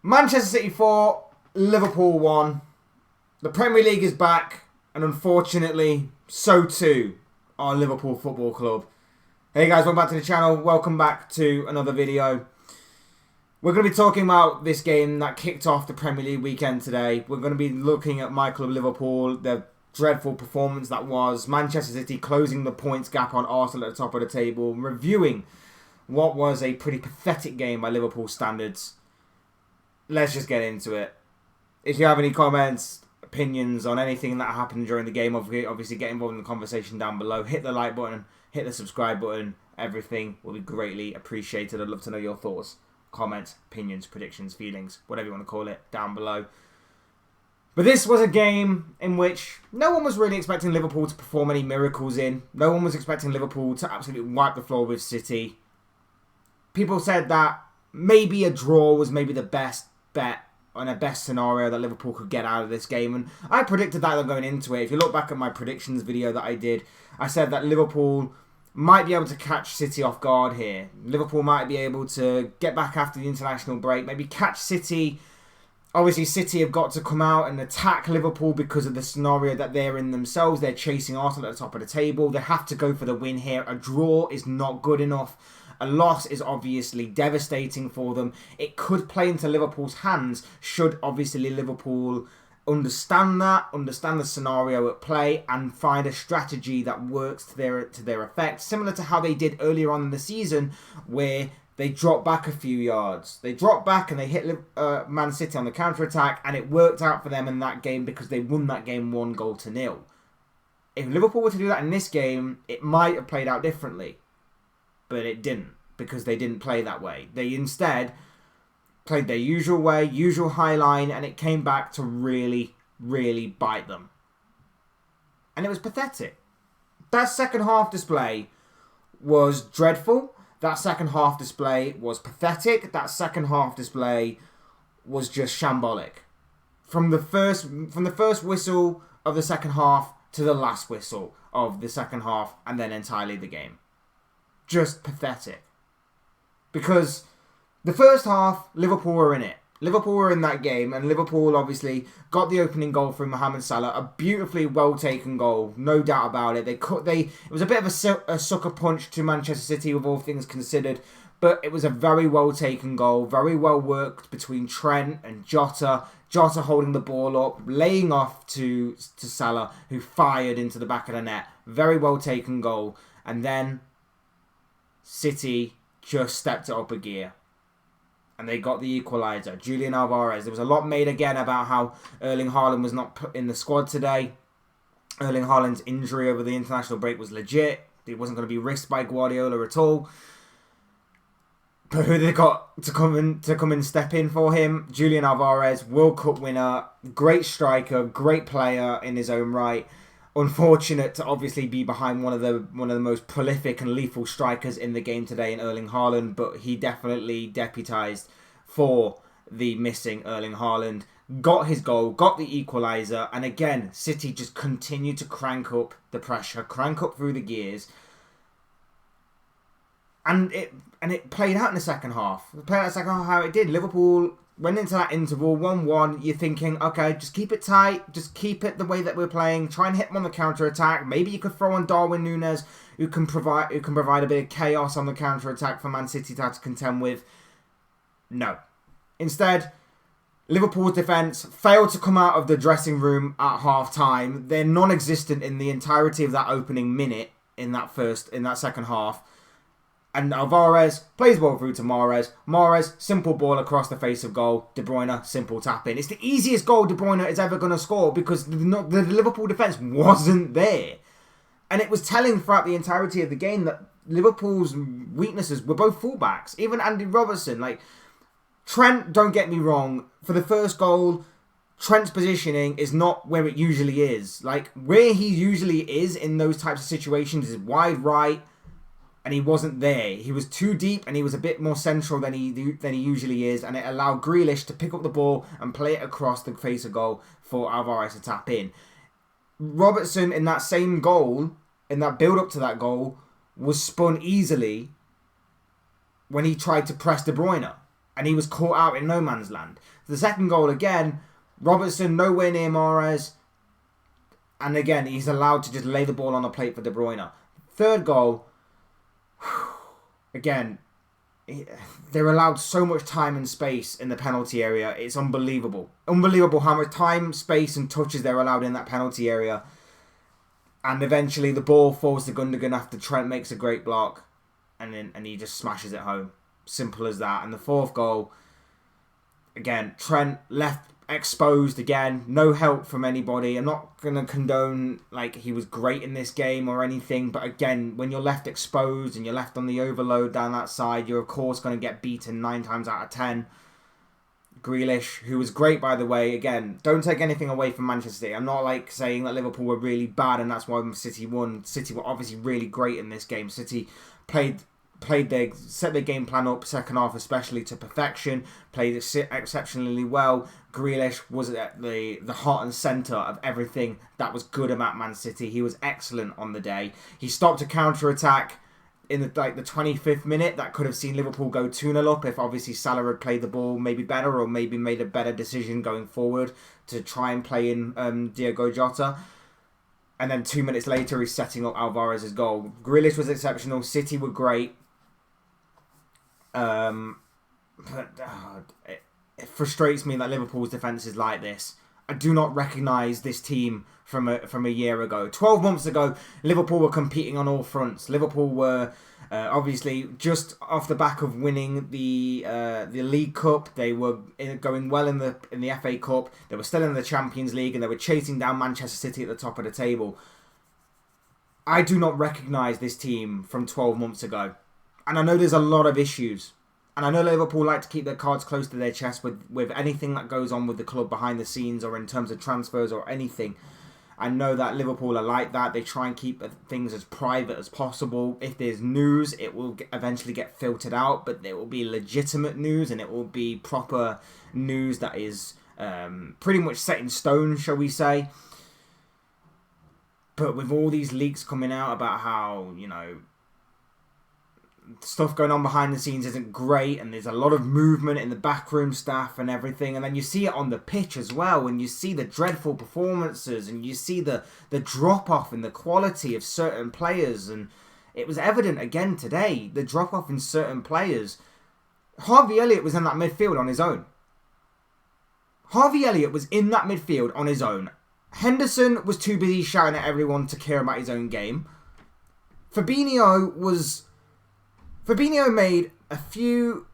Manchester City 4, Liverpool 1. The Premier League is back, and unfortunately, so too are Liverpool Football Club. Hey guys, welcome back to the channel. Welcome back to another video. We're going to be talking about this game that kicked off the Premier League weekend today. We're going to be looking at my club Liverpool, the dreadful performance that was. Manchester City closing the points gap on Arsenal at the top of the table. Reviewing what was a pretty pathetic game by Liverpool standards. Let's just get into it. If you have any comments, opinions on anything that happened during the game, obviously get involved in the conversation down below. Hit the like button, hit the subscribe button. Everything will be greatly appreciated. I'd love to know your thoughts, comments, opinions, predictions, feelings, whatever you want to call it, down below. But this was a game in which no one was really expecting Liverpool to perform any miracles in. No one was expecting Liverpool to absolutely wipe the floor with City. People said that maybe a draw was maybe the best bet and a best scenario that Liverpool could get out of this game. And I predicted that going into it. If you look back at my predictions video that I did, I said that Liverpool might be able to catch City off guard here. Liverpool might be able to get back after the international break, maybe catch City. Obviously, City have got to come out and attack Liverpool because of the scenario that they're in themselves. They're chasing Arsenal at the top of the table. They have to go for the win here. A draw is not good enough. A loss is obviously devastating for them. It could play into Liverpool's hands should obviously Liverpool understand that, understand the scenario at play, and find a strategy that works to their effect. Similar to how they did earlier on in the season, where they dropped back a few yards. They dropped back and they hit Man City on the counter-attack, and it worked out for them in that game because they won that game 1-0. If Liverpool were to do that in this game, it might have played out differently. But it didn't, because they didn't play that way. They instead played their usual way, usual high line, and it came back to really, really bite them. And it was pathetic. That second half display was dreadful. That second half display was pathetic. That second half display was just shambolic. From the first whistle of the second half to the last whistle of the second half, and then entirely the game. Just pathetic. Because the first half, Liverpool were in it. Liverpool were in that game, and Liverpool obviously got the opening goal from Mohamed Salah. A beautifully well-taken goal, no doubt about it. It was a bit of a sucker punch to Manchester City with all things considered, but it was a very well-taken goal, very well worked between Trent and Jota. Jota holding the ball up, laying off to Salah, who fired into the back of the net. Very well-taken goal. And then City just stepped it up a gear. And they got the equaliser. Julian Alvarez. There was a lot made again about how Erling Haaland was not put in the squad today. Erling Haaland's injury over the international break was legit. It wasn't going to be risked by Guardiola at all. But who they got to come and step in for him? Julian Alvarez, World Cup winner, great striker, great player in his own right. Unfortunate to obviously be behind one of the most prolific and lethal strikers in the game today in Erling Haaland, but he definitely deputised for the missing Erling Haaland. Got his goal, got the equaliser, and again, City just continued to crank up the pressure, crank up through the gears. And it played out in the second half. It played out in the second half how it did. Liverpool went into that interval, 1-1. You're thinking, okay, just keep it tight. Just keep it the way that we're playing. Try and hit them on the counter-attack. Maybe you could throw on Darwin Núñez, who can provide a bit of chaos on the counter-attack for Man City to have to contend with. No. Instead, Liverpool's defence failed to come out of the dressing room at half-time. They're non-existent in the entirety of that opening minute in that second half. And Alvarez plays ball through to Mahrez. Mahrez, simple ball across the face of goal. De Bruyne, simple tap in. It's the easiest goal De Bruyne is ever going to score because the Liverpool defence wasn't there. And it was telling throughout the entirety of the game that Liverpool's weaknesses were both fullbacks. Even Andy Robertson. Like, Trent, don't get me wrong, for the first goal, Trent's positioning is not where it usually is. Like, where he usually is in those types of situations is wide right. And he wasn't there. He was too deep and he was a bit more central than he usually is. And it allowed Grealish to pick up the ball and play it across the face of goal for Alvarez to tap in. Robertson, in that same goal, in that build-up to that goal, was spun easily when he tried to press De Bruyne. and he was caught out in no man's land. The second goal, again, Robertson nowhere near Mahrez, and again, he's allowed to just lay the ball on a plate for De Bruyne. Third goal, again, they're allowed so much time and space in the penalty area. It's unbelievable. Unbelievable how much time, space and touches they're allowed in that penalty area. And eventually the ball falls to Gundogan after Trent makes a great block. And he just smashes it home. Simple as that. And the fourth goal, again, Trent left exposed again. No help from anybody. I'm not going to condone like he was great in this game or anything. But again, when you're left exposed and you're left on the overload down that side, you're of course going to get beaten 9 times out of 10. Grealish, who was great by the way, again, don't take anything away from Manchester City. I'm not like saying that Liverpool were really bad and that's why City won. City were obviously really great in this game. City set their game plan up, second half especially, to perfection, played exceptionally well. Grealish was at the heart and centre of everything that was good about Man City. He was excellent on the day. He stopped a counter-attack in the 25th minute that could have seen Liverpool go 2-0 up if obviously Salah had played the ball maybe better or maybe made a better decision going forward to try and play in Diogo Jota. And then 2 minutes later, he's setting up Alvarez's goal. Grealish was exceptional. City were great. It frustrates me that Liverpool's defence is like this. I do not recognise this team from a year ago. 12 months ago, Liverpool were competing on all fronts. Liverpool were obviously just off the back of winning the League Cup. They were going well in the FA Cup. They were still in the Champions League, and they were chasing down Manchester City at the top of the table. I do not recognise this team from 12 months ago. And I know there's a lot of issues. And I know Liverpool like to keep their cards close to their chest with anything that goes on with the club behind the scenes or in terms of transfers or anything. I know that Liverpool are like that. They try and keep things as private as possible. If there's news, it will eventually get filtered out, but it will be legitimate news and it will be proper news that is pretty much set in stone, shall we say. But with all these leaks coming out about how, stuff going on behind the scenes isn't great and there's a lot of movement in the backroom staff and everything, and then you see it on the pitch as well, and you see the dreadful performances and you see the drop off in the quality of certain players, and it was evident again today, the drop off in certain players. Harvey Elliott was in that midfield on his own. Harvey Elliott was in that midfield on his own. Henderson was too busy shouting at everyone to care about his own game. Fabinho made a few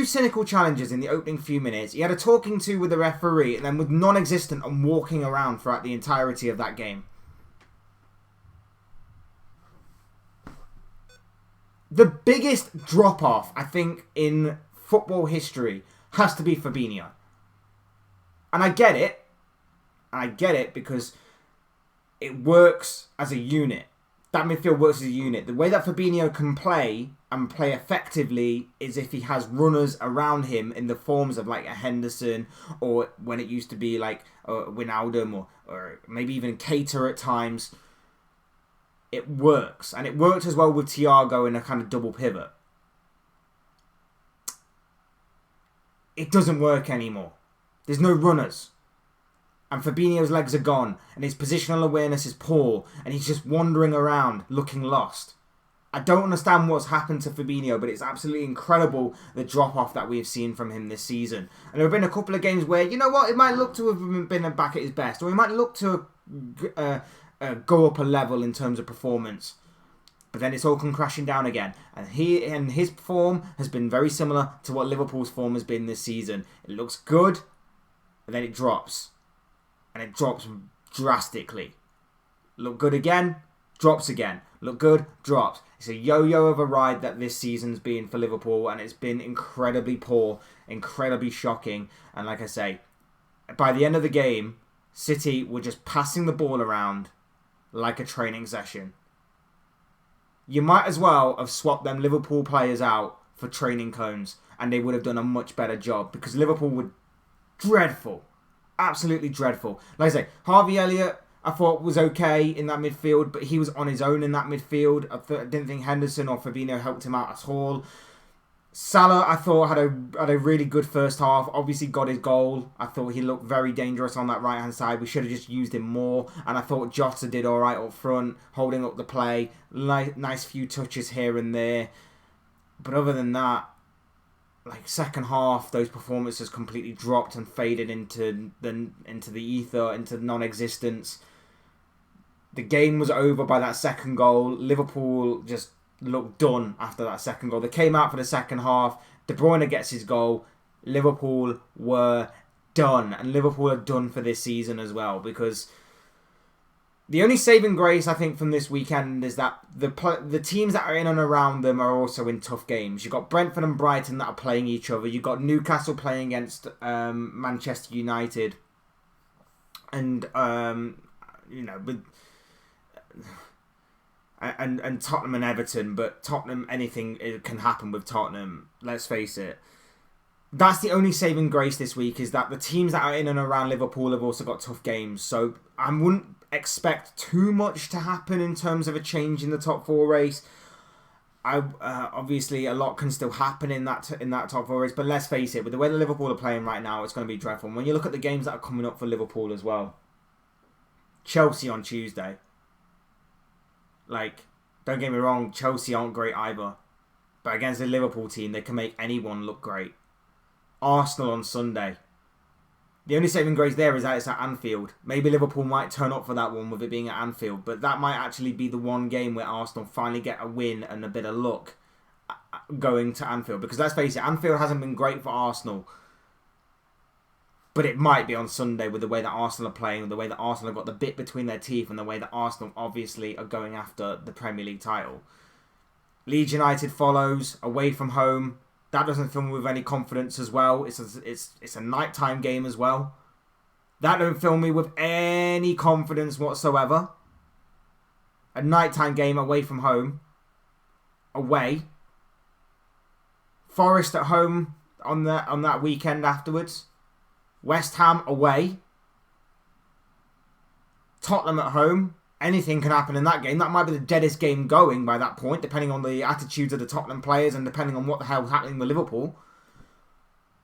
cynical challenges in the opening few minutes. He had a talking to with the referee and then was non-existent and walking around throughout the entirety of that game. The biggest drop-off, I think, in football history has to be Fabinho. And I get it because it works as a unit. That midfield works as a unit. The way that Fabinho can play and play effectively is if he has runners around him in the forms of like a Henderson, or when it used to be like Wijnaldum or maybe even Keita at times. It works. And it worked as well with Thiago in a kind of double pivot. It doesn't work anymore. There's no runners. And Fabinho's legs are gone, and his positional awareness is poor, and he's just wandering around looking lost. I don't understand what's happened to Fabinho, but it's absolutely incredible the drop-off that we've seen from him this season. And there have been a couple of games where, you know what, it might look to have been back at his best, or he might look to go up a level in terms of performance. But then it's all come crashing down again. And his form has been very similar to what Liverpool's form has been this season. It looks good, and then it drops. And it drops drastically. Look good again, drops again. Look good, drops. It's a yo-yo of a ride that this season's been for Liverpool, and it's been incredibly poor, incredibly shocking. And like I say, by the end of the game, City were just passing the ball around like a training session. You might as well have swapped them Liverpool players out for training cones, and they would have done a much better job, because Liverpool were dreadful. Absolutely dreadful. Like I say, Harvey Elliott, I thought was okay in that midfield, but he was on his own in that midfield. I didn't think Henderson or Fabinho helped him out at all. Salah, I thought, had a really good first half. Obviously got his goal. I thought he looked very dangerous on that right-hand side. We should have just used him more. And I thought Jota did all right up front, holding up the play. Nice few touches here and there. But other than that, like second half, those performances completely dropped and faded into the ether, into non-existence. The game was over by that second goal. Liverpool just looked done after that second goal. They came out for the second half. De Bruyne gets his goal. Liverpool were done. And Liverpool are done for this season as well. Because the only saving grace, I think, from this weekend is that the teams that are in and around them are also in tough games. You've got Brentford and Brighton that are playing each other. You've got Newcastle playing against Manchester United. And, with... And Tottenham and Everton, but Tottenham, anything can happen with Tottenham, let's face it. That's the only saving grace this week, is that the teams that are in and around Liverpool have also got tough games. So I wouldn't expect too much to happen in terms of a change in the top four race. Obviously, a lot can still happen in that top four race, but let's face it, with the way the Liverpool are playing right now, it's going to be dreadful. And when you look at the games that are coming up for Liverpool as well, Chelsea on Tuesday. Like, don't get me wrong, Chelsea aren't great either. But against the Liverpool team, they can make anyone look great. Arsenal on Sunday. The only saving grace there is that it's at Anfield. Maybe Liverpool might turn up for that one with it being at Anfield. But that might actually be the one game where Arsenal finally get a win and a bit of luck going to Anfield. Because let's face it, Anfield hasn't been great for Arsenal. But it might be on Sunday with the way that Arsenal are playing, the way that Arsenal have got the bit between their teeth, and the way that Arsenal obviously are going after the Premier League title. Leeds United follows away from home. That doesn't fill me with any confidence as well. It's a nighttime game as well. That don't fill me with any confidence whatsoever. A nighttime game away from home. Away. Forest at home on that weekend afterwards. West Ham away. Tottenham at home. Anything can happen in that game. That might be the deadest game going by that point, depending on the attitudes of the Tottenham players and depending on what the hell's happening with Liverpool.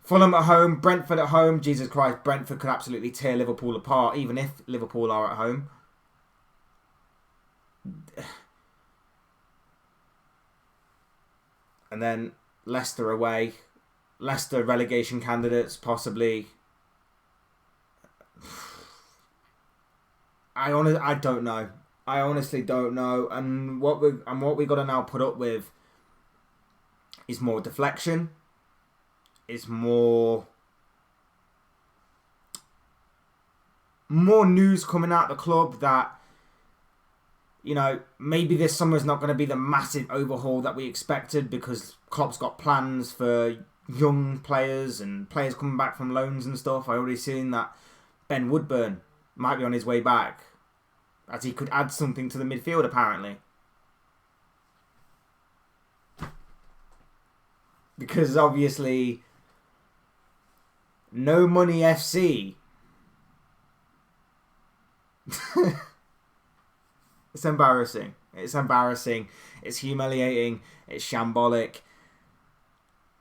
Fulham at home. Brentford at home. Jesus Christ, Brentford could absolutely tear Liverpool apart, even if Liverpool are at home. And then Leicester away. Leicester relegation candidates, possibly. I don't know. I honestly don't know. And what we got to now put up with is more deflection. Is more news coming out of the club that, you know, maybe this summer is not going to be the massive overhaul that we expected, because Klopp's got plans for young players and players coming back from loans and stuff. I already seen that Ben Woodburn might be on his way back, as he could add something to the midfield apparently. Because obviously, no money FC. It's embarrassing. It's embarrassing. It's humiliating. It's shambolic.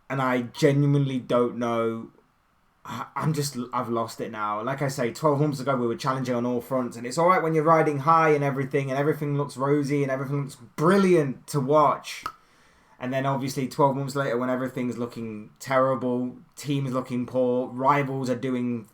And I genuinely don't know. I've lost it now. Like I say, 12 months ago we were challenging on all fronts, and it's alright when you're riding high and everything looks rosy and everything looks brilliant to watch. And then obviously 12 months later, when everything's looking terrible, teams looking poor, rivals are doing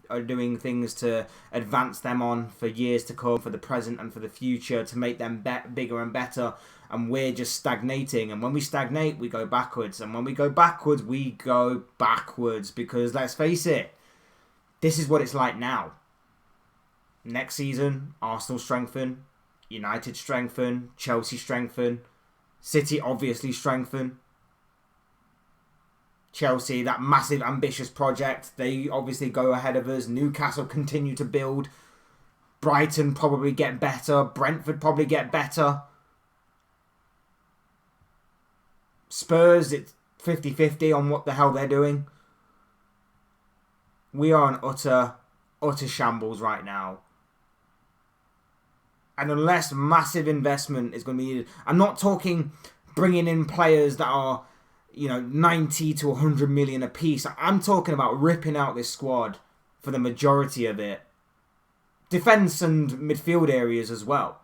things to advance them on for years to come, for the present and for the future, to make them bigger and better. And we're just stagnating. And when we stagnate, we go backwards. And when we go backwards, we go backwards. Because let's face it, this is what it's like now. Next season, Arsenal strengthen, United strengthen, Chelsea strengthen, City obviously strengthen. Chelsea, that massive ambitious project, they obviously go ahead of us. Newcastle continue to build. Brighton probably get better. Brentford probably get better. Spurs, it's 50-50 on what the hell they're doing. We are in utter shambles right now. And unless massive investment is going to be needed, I'm not talking bringing in players that are 90 to 100 million apiece. I'm talking about ripping out this squad for the majority of it. Defence and midfield areas as well,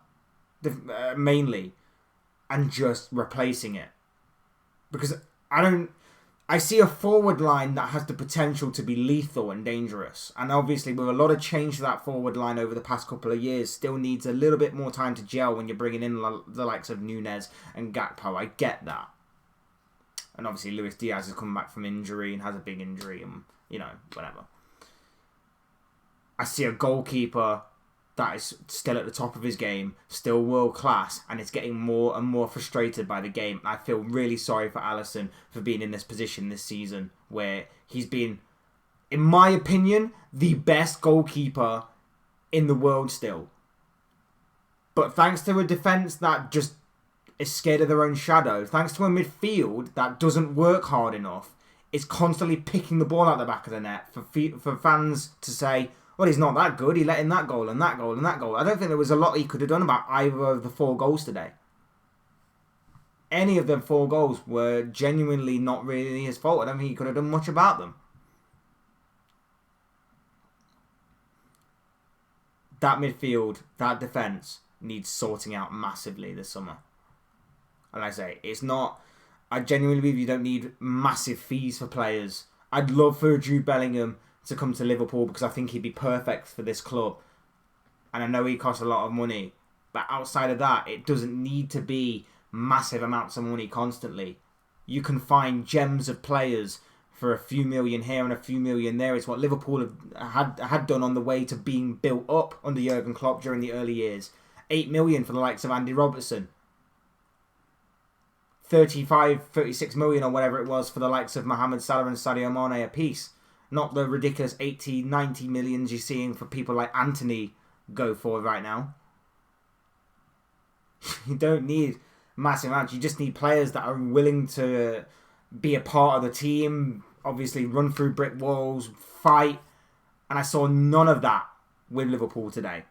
mainly, and just replacing it. Because I see a forward line that has the potential to be lethal and dangerous. And obviously, with a lot of change to that forward line over the past couple of years, still needs a little bit more time to gel when you're bringing in the likes of Nunez and Gakpo. I get that. And obviously, Luis Diaz has come back from injury and has a big injury and, whatever. I see a goalkeeper that is still at the top of his game, still world class, and is getting more and more frustrated by the game. I feel really sorry for Alisson for being in this position this season, where he's been, in my opinion, the best goalkeeper in the world still. But thanks to a defence that just is scared of their own shadow, thanks to a midfield that doesn't work hard enough, is constantly picking the ball out the back of the net for fans to say, well, he's not that good. He let in that goal and that goal and that goal. I don't think there was a lot he could have done about either of the 4 goals today. Any of them 4 goals were genuinely not really his fault. I don't think he could have done much about them. That midfield, that defence needs sorting out massively this summer. And like I say, it's not... I genuinely believe you don't need massive fees for players. I'd love for Jude Bellingham to come to Liverpool because I think he'd be perfect for this club. And I know he costs a lot of money. But outside of that, it doesn't need to be massive amounts of money constantly. You can find gems of players for a few million here and a few million there. It's what Liverpool had done on the way to being built up under Jurgen Klopp during the early years. 8 million for the likes of Andy Robertson. 36 million or whatever it was for the likes of Mohamed Salah and Sadio Mane apiece. Not the ridiculous 80, 90 millions you're seeing for people like Anthony go for right now. You don't need massive amounts. You just need players that are willing to be a part of the team. Obviously, run through brick walls, fight. And I saw none of that with Liverpool today.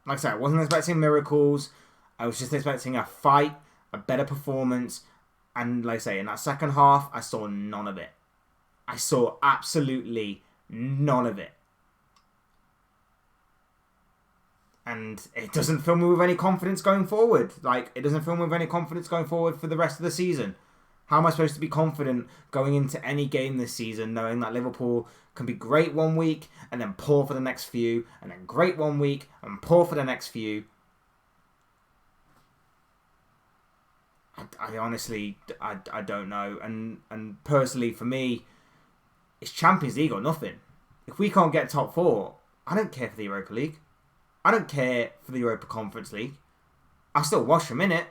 Like I said, I wasn't expecting miracles. I was just expecting a fight, a better performance. And like I say, in that second half, I saw none of it. I saw absolutely none of it. And it doesn't fill me with any confidence going forward. It doesn't fill me with any confidence going forward for the rest of the season. How am I supposed to be confident going into any game this season, knowing that Liverpool can be great one week and then poor for the next few, and then great one week and poor for the next few? I honestly, I don't know. And personally, for me, it's Champions League or nothing. If we can't get top 4, I don't care for the Europa League. I don't care for the Europa Conference League. I'll still watch them in it.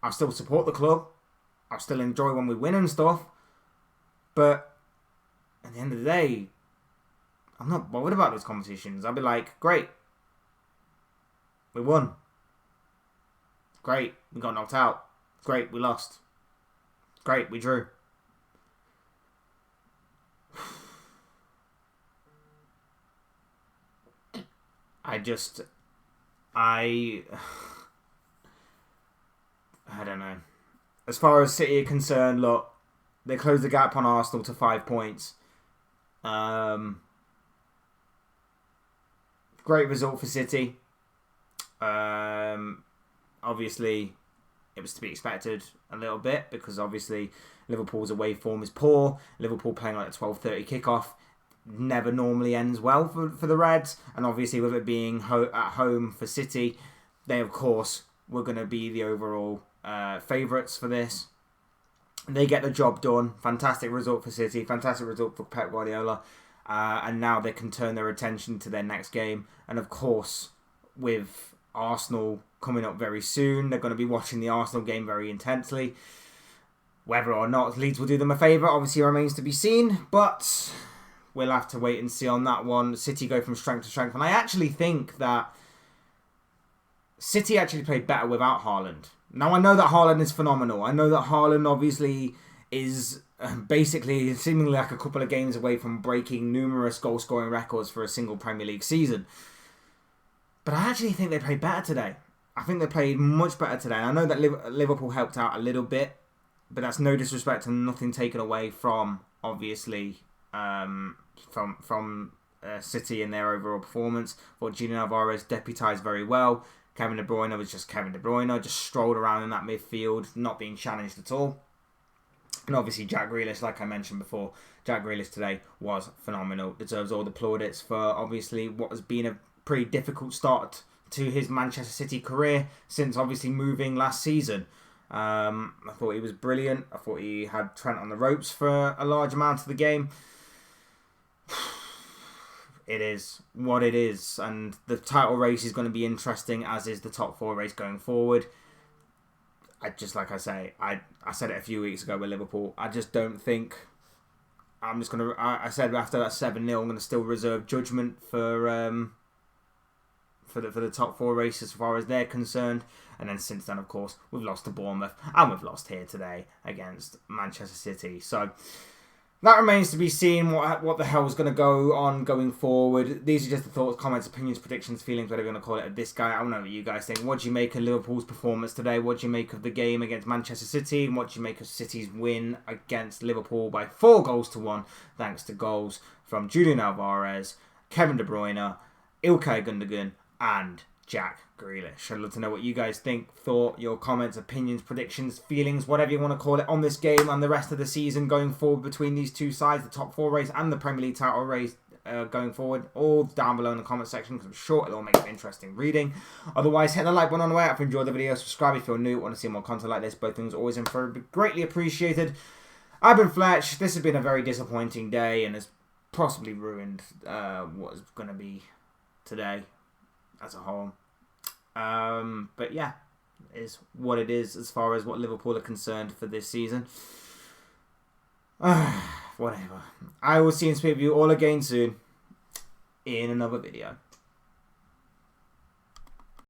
I'll still support the club. I'll still enjoy when we win and stuff. But at the end of the day, I'm not bothered about those competitions. I'll be like, great. We won. Great. We got knocked out. Great, we lost. Great, we drew. I don't know. As far as City are concerned, look, they closed the gap on Arsenal to 5 points. Great result for City. Obviously, it was to be expected a little bit because obviously Liverpool's away form is poor. Liverpool playing like a 12:30 kickoff never normally ends well for the Reds. And obviously with it being at home for City, they of course were going to be the overall favourites for this. They get the job done. Fantastic result for City. Fantastic result for Pep Guardiola. And now they can turn their attention to their next game. And of course, with Arsenal coming up very soon, they're going to be watching the Arsenal game very intensely. Whether or not Leeds will do them a favour obviously remains to be seen. But we'll have to wait and see on that one. City go from strength to strength. And I actually think that City actually played better without Haaland. Now, I know that Haaland is phenomenal. I know that Haaland obviously is basically seemingly like a couple of games away from breaking numerous goal-scoring records for a single Premier League season. But I actually think they played better today. I think they played much better today. And I know that Liverpool helped out a little bit, but that's no disrespect and nothing taken away from, obviously, from City and their overall performance. I thought Julian Alvarez deputised very well. Kevin De Bruyne was just Kevin De Bruyne, just strolled around in that midfield, not being challenged at all. And obviously Jack Grealish, like I mentioned before, Jack Grealish today was phenomenal. Deserves all the plaudits for obviously what has been a pretty difficult start to his Manchester City career since obviously moving last season. I thought he was brilliant. I thought he had Trent on the ropes for a large amount of the game. It is what it is, and the title race is going to be interesting, as is the top 4 race going forward. I said it a few weeks ago with Liverpool. I just don't think I said after that 7-0, I'm going to still reserve judgment for the top 4 races as far as they're concerned. And then since then, of course, we've lost to Bournemouth and we've lost here today against Manchester City. So that remains to be seen what the hell is going to go on going forward. These are just the thoughts, comments, opinions, predictions, feelings, whatever you want to call it, of this guy. I don't know what you guys think. What do you make of Liverpool's performance today? What do you make of the game against Manchester City? And what do you make of City's win against Liverpool by 4-1, thanks to goals from Julian Alvarez, Kevin De Bruyne, Ilkay Gundogan, and Jack Grealish. I'd love to know what you guys think, thought, your comments, opinions, predictions, feelings, whatever you want to call it, on this game and the rest of the season going forward between these two sides, the top 4 race and the Premier League title race going forward. All down below in the comment section, because I'm sure it'll all make it interesting reading. Otherwise, hit the like button on the way up if you enjoyed the video. Subscribe if you're new, want to see more content like this. Both things always greatly appreciated. I've been Fletch. This has been a very disappointing day and has possibly ruined what is going to be today as a whole. But yeah, it is what it is as far as what Liverpool are concerned for this season. Whatever. I will see and speak with you all again soon in another video.